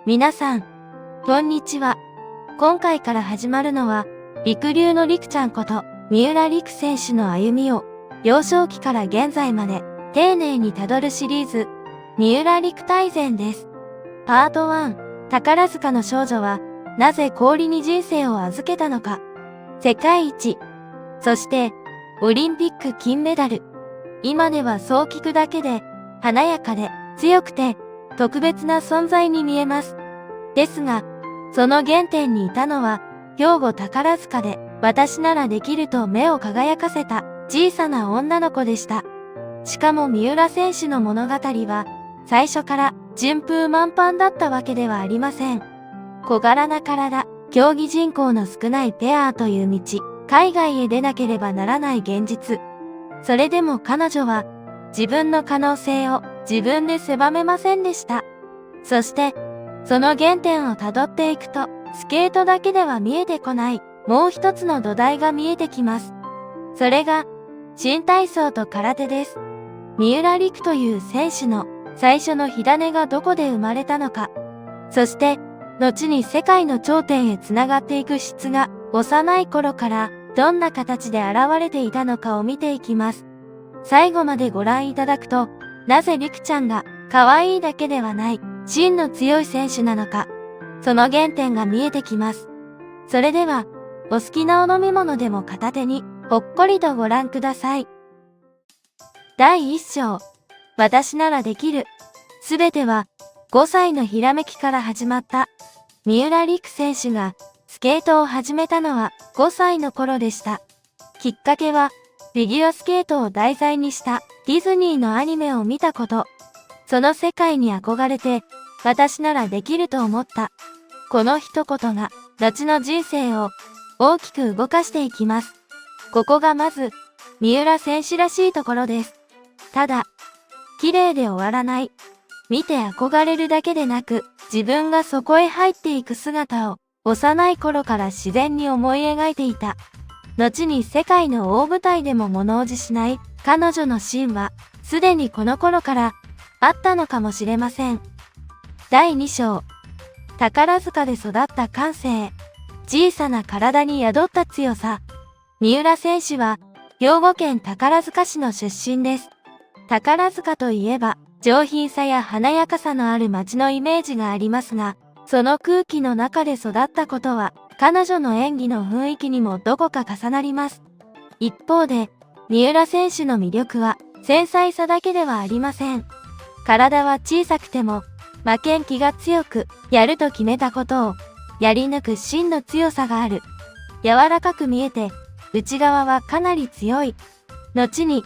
皆さん、こんにちは。今回から始まるのは、陸流の陸ちゃんこと、三浦璃来選手の歩みを、幼少期から現在まで、丁寧にたどるシリーズ、三浦璃来大全です。パート1、宝塚の少女は、なぜ氷に人生を預けたのか。世界一、そして、オリンピック金メダル。今ではそう聞くだけで、華やかで、強くて、特別な存在に見えます。ですが、その原点にいたのは、兵庫宝塚で、私ならできると目を輝かせた小さな女の子でした。しかも三浦選手の物語は、最初から順風満帆だったわけではありません。小柄な体、競技人口の少ないペアという道、海外へ出なければならない現実。それでも彼女は、自分の可能性を自分で狭めませんでした。そして、その原点をたどっていくと、スケートだけでは見えてこない、もう一つの土台が見えてきます。それが、新体操と空手です。三浦璃来という選手の最初の火種がどこで生まれたのか。そして、後に世界の頂点へつながっていく質が、幼い頃からどんな形で現れていたのかを見ていきます。最後までご覧いただくと、なぜ璃来ちゃんが可愛いだけではない、芯の強い選手なのか、その原点が見えてきます。それでは、お好きなお飲み物でも片手に、ほっこりとご覧ください。第1章、私ならできる。すべては、5歳のひらめきから始まった。三浦璃来選手が、スケートを始めたのは5歳の頃でした。きっかけは、フィギュアスケートを題材にしたディズニーのアニメを見たこと。その世界に憧れて、私ならできると思った。この一言が、後の人生を大きく動かしていきます。ここがまず、三浦選手らしいところです。ただ、綺麗で終わらない。見て憧れるだけでなく、自分がそこへ入っていく姿を、幼い頃から自然に思い描いていた。後に世界の大舞台でも物おじしない彼女の芯は、すでにこの頃からあったのかもしれません。第2章。宝塚で育った感性。小さな体に宿った強さ。三浦選手は、兵庫県宝塚市の出身です。宝塚といえば、上品さや華やかさのある街のイメージがありますが、その空気の中で育ったことは、彼女の演技の雰囲気にもどこか重なります。一方で、三浦選手の魅力は、繊細さだけではありません。体は小さくても、負けん気が強く、やると決めたことを、やり抜く芯の強さがある。柔らかく見えて、内側はかなり強い。後に、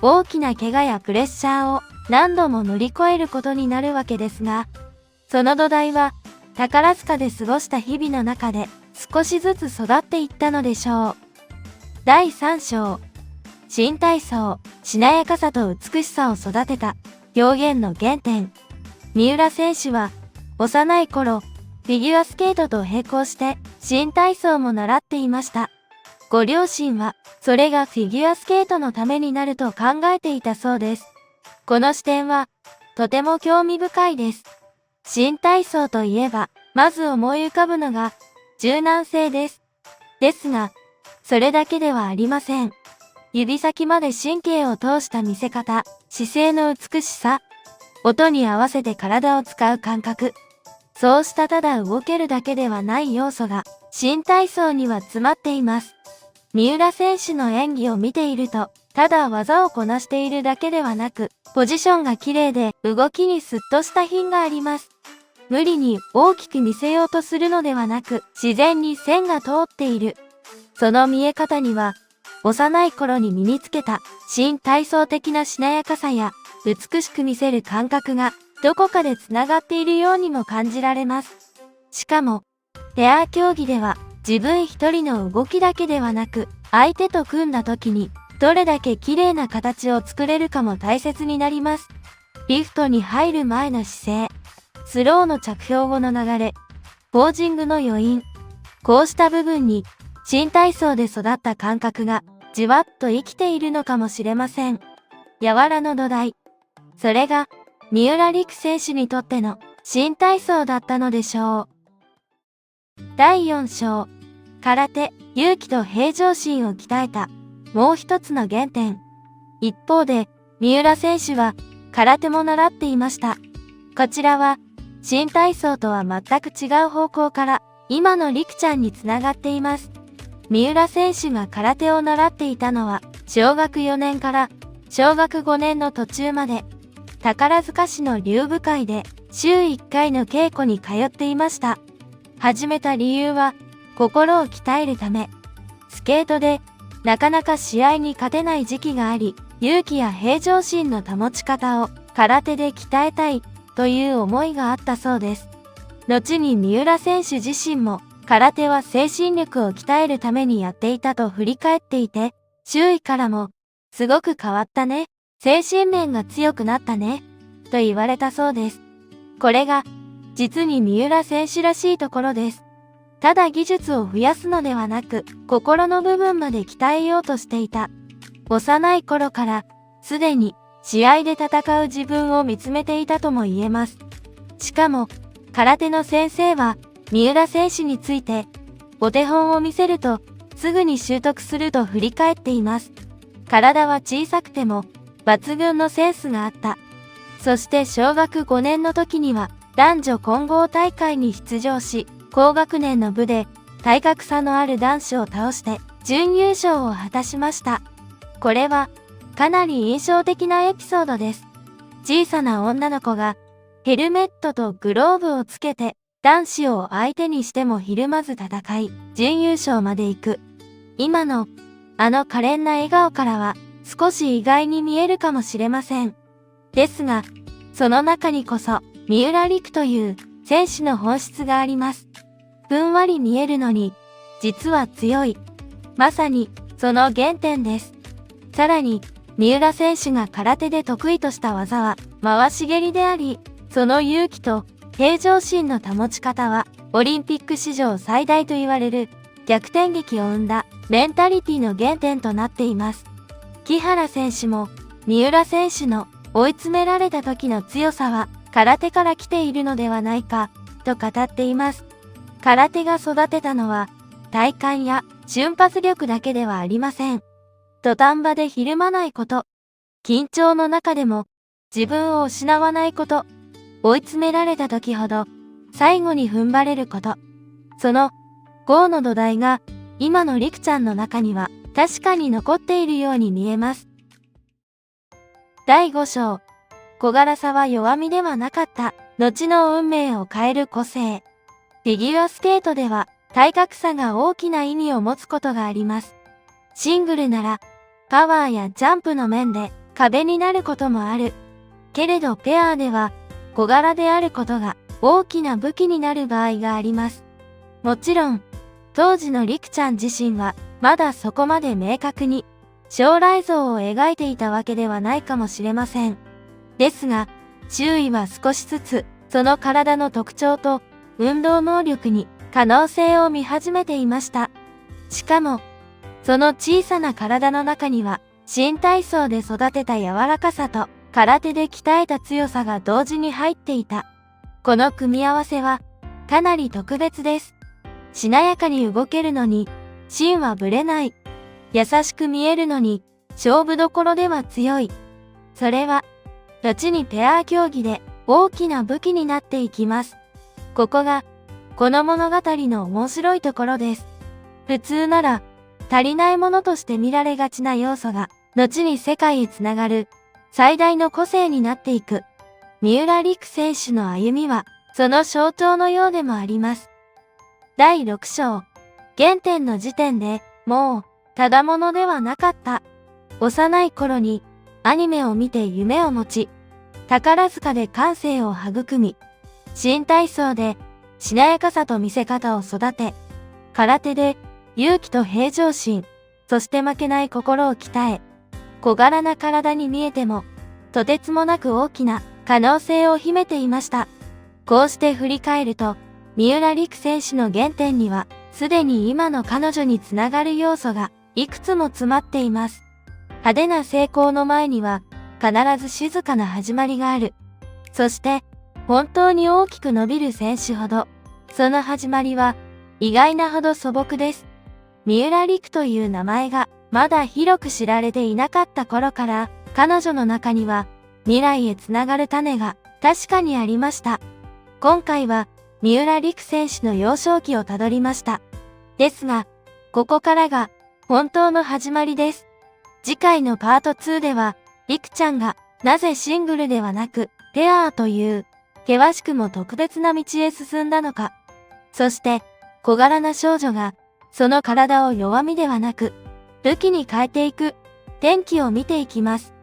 大きな怪我やプレッシャーを何度も乗り越えることになるわけですが、その土台は、宝塚で過ごした日々の中で、少しずつ育っていったのでしょう。第3章。新体操、しなやかさと美しさを育てた表現の原点。三浦選手は幼い頃、フィギュアスケートと並行して新体操も習っていました。ご両親はそれがフィギュアスケートのためになると考えていたそうです。この視点はとても興味深いです。新体操といえば、まず思い浮かぶのが柔軟性です。ですが、それだけではありません。指先まで神経を通した見せ方、姿勢の美しさ、音に合わせて体を使う感覚。そうしたただ動けるだけではない要素が、新体操には詰まっています。三浦選手の演技を見ていると、ただ技をこなしているだけではなく、ポジションが綺麗で動きにスッとした品があります。無理に大きく見せようとするのではなく、自然に線が通っている。その見え方には、幼い頃に身につけた新体操的なしなやかさや、美しく見せる感覚が、どこかでつながっているようにも感じられます。しかも、ペア競技では、自分一人の動きだけではなく、相手と組んだ時に、どれだけ綺麗な形を作れるかも大切になります。リフトに入る前の姿勢、スローの着氷後の流れ、ポージングの余韻。こうした部分に、新体操で育った感覚が、じわっと生きているのかもしれません。柔らの土台。それが、三浦璃来選手にとっての新体操だったのでしょう。第4章、空手、勇気と平常心を鍛えた、もう一つの原点。一方で、三浦選手は空手も習っていました。こちらは、新体操とは全く違う方向から、今のりくちゃんにつながっています。三浦選手が空手を習っていたのは、小学4年から小学5年の途中まで、宝塚市の竜舞会で週1回の稽古に通っていました。始めた理由は、心を鍛えるため。スケートでなかなか試合に勝てない時期があり、勇気や平常心の保ち方を空手で鍛えたいという思いがあったそうです。後に三浦選手自身も空手は精神力を鍛えるためにやっていたと振り返っていて、周囲からもすごく変わったね、精神面が強くなったね、と言われたそうです。これが実に三浦選手らしいところです。ただ技術を増やすのではなく、心の部分まで鍛えようとしていた。幼い頃からすでに試合で戦う自分を見つめていたとも言えます。しかも空手の先生は三浦選手についてお手本を見せるとすぐに習得すると振り返っています。体は小さくても抜群のセンスがあった。そして小学5年の時には男女混合大会に出場し、高学年の部で体格差のある男子を倒して準優勝を果たしました。これはかなり印象的なエピソードです。小さな女の子がヘルメットとグローブをつけて男子を相手にしてもひるまず戦い、準優勝まで行く。今のあの可憐な笑顔からは少し意外に見えるかもしれません。ですが、その中にこそ三浦璃来という選手の本質があります。ふんわり見えるのに、実は強い。まさにその原点です。さらに、三浦選手が空手で得意とした技は回し蹴りであり、その勇気と平常心の保ち方はオリンピック史上最大と言われる逆転劇を生んだメンタリティの原点となっています。木原選手も三浦選手の追い詰められた時の強さは空手から来ているのではないかと語っています。空手が育てたのは体幹や瞬発力だけではありません。土壇場でひるまないこと、緊張の中でも自分を失わないこと、追い詰められた時ほど最後に踏ん張れること。その5の土台が今のりくちゃんの中には確かに残っているように見えます。第5章、小柄さは弱みではなかった、後の運命を変える個性。フィギュアスケートでは体格差が大きな意味を持つことがあります。シングルならパワーやジャンプの面で壁になることもある。けれどペアでは小柄であることが大きな武器になる場合があります。もちろん、当時のりくちゃん自身はまだそこまで明確に将来像を描いていたわけではないかもしれません。ですが、周囲は少しずつその体の特徴と運動能力に可能性を見始めていました。しかも、その小さな体の中には新体操で育てた柔らかさと空手で鍛えた強さが同時に入っていた。この組み合わせはかなり特別です。しなやかに動けるのに芯はぶれない。優しく見えるのに勝負どころでは強い。それは後にペア競技で大きな武器になっていきます。ここがこの物語の面白いところです。普通なら足りないものとして見られがちな要素が後に世界へつながる最大の個性になっていく。三浦璃来選手の歩みはその象徴のようでもあります。第6章、原点の時点でもうただものではなかった。幼い頃にアニメを見て夢を持ち、宝塚で感性を育み、新体操でしなやかさと見せ方を育て、空手で勇気と平常心、そして負けない心を鍛え、小柄な体に見えても、とてつもなく大きな可能性を秘めていました。こうして振り返ると、三浦璃来選手の原点には、すでに今の彼女につながる要素がいくつも詰まっています。派手な成功の前には、必ず静かな始まりがある。そして、本当に大きく伸びる選手ほど、その始まりは意外なほど素朴です。三浦璃来という名前がまだ広く知られていなかった頃から、彼女の中には未来へつながる種が確かにありました。今回は三浦璃来選手の幼少期をたどりました。ですが、ここからが本当の始まりです。次回のパート2では、璃来ちゃんがなぜシングルではなくペアという険しくも特別な道へ進んだのか。そして小柄な少女がその体を弱みではなく武器に変えていく転機を見ていきます。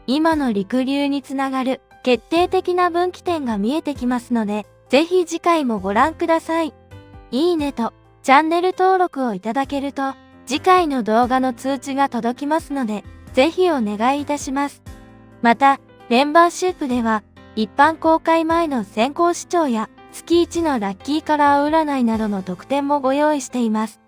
今の陸流につながる決定的な分岐点が見えてきますので、ぜひ次回もご覧ください。いいねとチャンネル登録をいただけると次回の動画の通知が届きますので、ぜひお願いいたします。また、メンバーシップでは一般公開前の先行視聴や月1のラッキーカラー占いなどの特典もご用意しています。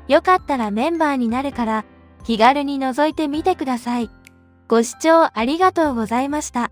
よかったらメンバーになるから気軽に覗いてみてください。ご視聴ありがとうございました。